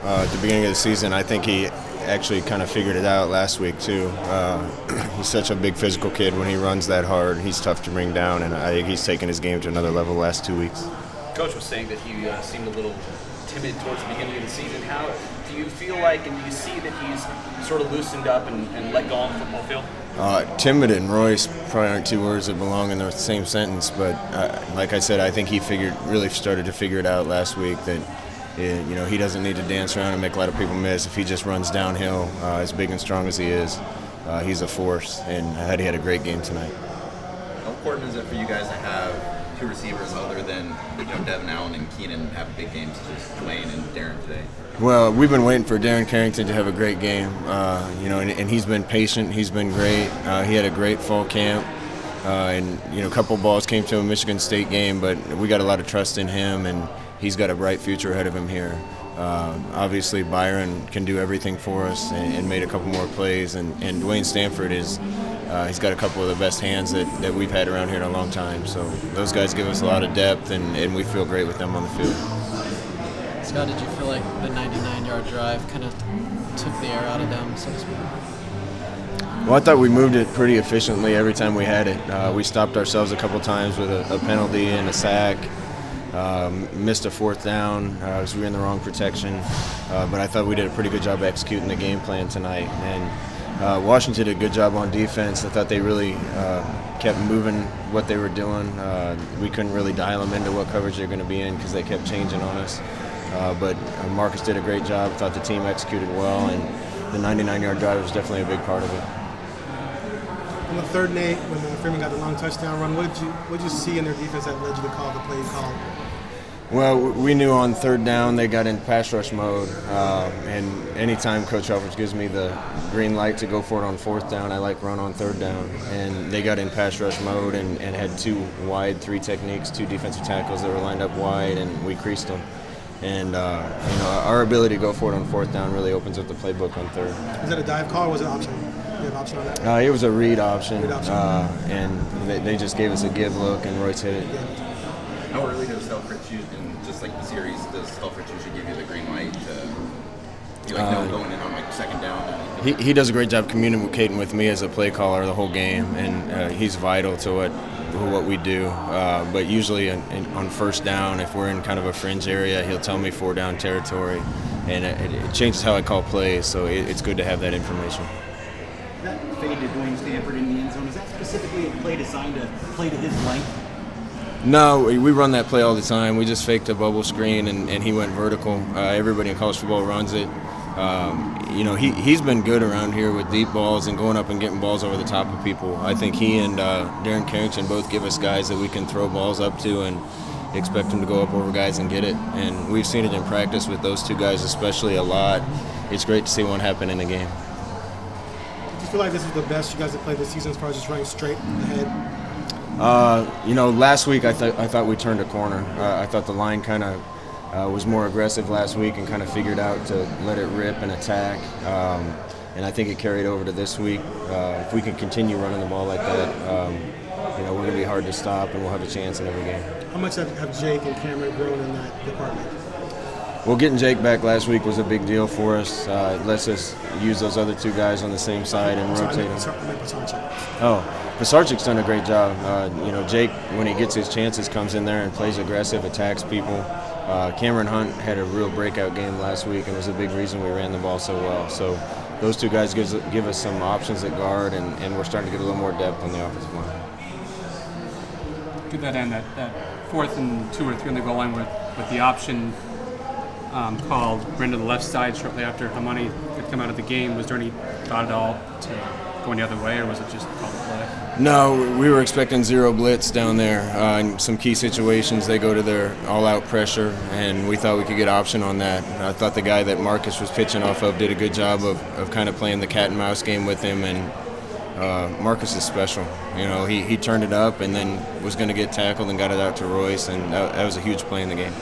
at the beginning of the season. I think he actually kind of figured it out last week too. He's such a big physical kid. When he runs that hard, he's tough to bring down, and I think he's taken his game to another level the last 2 weeks. Coach was saying that he seemed a little timid towards the beginning of the season. How do you feel like, and do you see that he's sort of loosened up and let go on the football field? Timid and Royce probably aren't two words that belong in the same sentence, but like I said, I think he really started to figure it out last week that he doesn't need to dance around and make a lot of people miss. If he just runs downhill, as big and strong as he is, he's a force, and he had a great game tonight. How important is it for you guys to have two receivers other than Devin Allen and Keenan have big games, just Dwayne and Darren today? Well, we've been waiting for Darren Carrington to have a great game, and he's been patient. He's been great. He had a great fall camp, and a couple balls came to a Michigan State game, but we got a lot of trust in him, and he's got a bright future ahead of him here. Obviously, Byron can do everything for us and made a couple more plays, and Dwayne Stanford he's got a couple of the best hands that we've had around here in a long time. So those guys give us a lot of depth, and we feel great with them on the field. Scott, did you feel like the 99-yard drive kind of took the air out of them, so to speak? Well, I thought we moved it pretty efficiently every time we had it. We stopped ourselves a couple times with a penalty and a sack. Missed a fourth down because we were in the wrong protection. But I thought we did a pretty good job executing the game plan tonight. And Washington did a good job on defense. I thought they really kept moving what they were doing. We couldn't really dial them into what coverage they're going to be in because they kept changing on us. But Marcus did a great job. I thought the team executed well, and the 99-yard drive was definitely a big part of it. On the third and 8, when Freeman got the long touchdown run, what did you see in their defense that led you to call the play call? Well, we knew on third down they got in pass rush mode, and anytime Coach Alford gives me the green light to go for it on fourth down, I like run on third down. And they got in pass rush mode and had two wide, three techniques, two defensive tackles that were lined up wide, and we creased them. And our ability to go for it on fourth down really opens up the playbook on third. Was that a dive call or was it optional? You have option on that? It was a read option, and they just gave us a give look, and Royce hit it. How early does Helfrich usually, just like the series, does Helfrich usually give you the green light to going in on second down? He does a great job communicating with me as a play caller the whole game, and he's vital to what we do. But usually on first down, if we're in kind of a fringe area, he'll tell me 4 down territory, and it changes how I call plays, so it's good to have that information. That fade to Dwayne Stanford in the end zone, is that specifically a play designed to play to his length? No, we run that play all the time. We just faked a bubble screen, and he went vertical. Everybody in college football runs it. He's been good around here with deep balls and going up and getting balls over the top of people. I think he and Darren Carrington both give us guys that we can throw balls up to and expect them to go up over guys and get it. And we've seen it in practice with those two guys especially a lot. It's great to see one happen in a game. Did you feel like this was the best you guys have played this season as far as just running straight ahead? Last week I thought we turned a corner. I thought the line kind of was more aggressive last week and kind of figured out to let it rip and attack. And I think it carried over to this week. If we can continue running the ball like that, we're going to be hard to stop, and we'll have a chance in every game. How much have Jake and Cameron grown in that department? Well, getting Jake back last week was a big deal for us. It lets us use those other two guys on the same side and rotate them. Pisarcik's done a great job. Jake, when he gets his chances, comes in there and plays aggressive, attacks people. Cameron Hunt had a real breakout game last week and was a big reason we ran the ball so well. So those two guys give us some options at guard, and we're starting to get a little more depth on the offensive line. To that end, that 4th and 2 or 3 on the goal line with the option called ran to the left side shortly after Hamani had come out of the game. Was there any thought at all to going the other way, or was it just called a play? No, we were expecting zero blitz down there. In some key situations, they go to their all-out pressure, and we thought we could get option on that. I thought the guy that Marcus was pitching off of did a good job of kind of playing the cat and mouse game with him, and Marcus is special. He turned it up and then was going to get tackled and got it out to Royce, and that was a huge play in the game.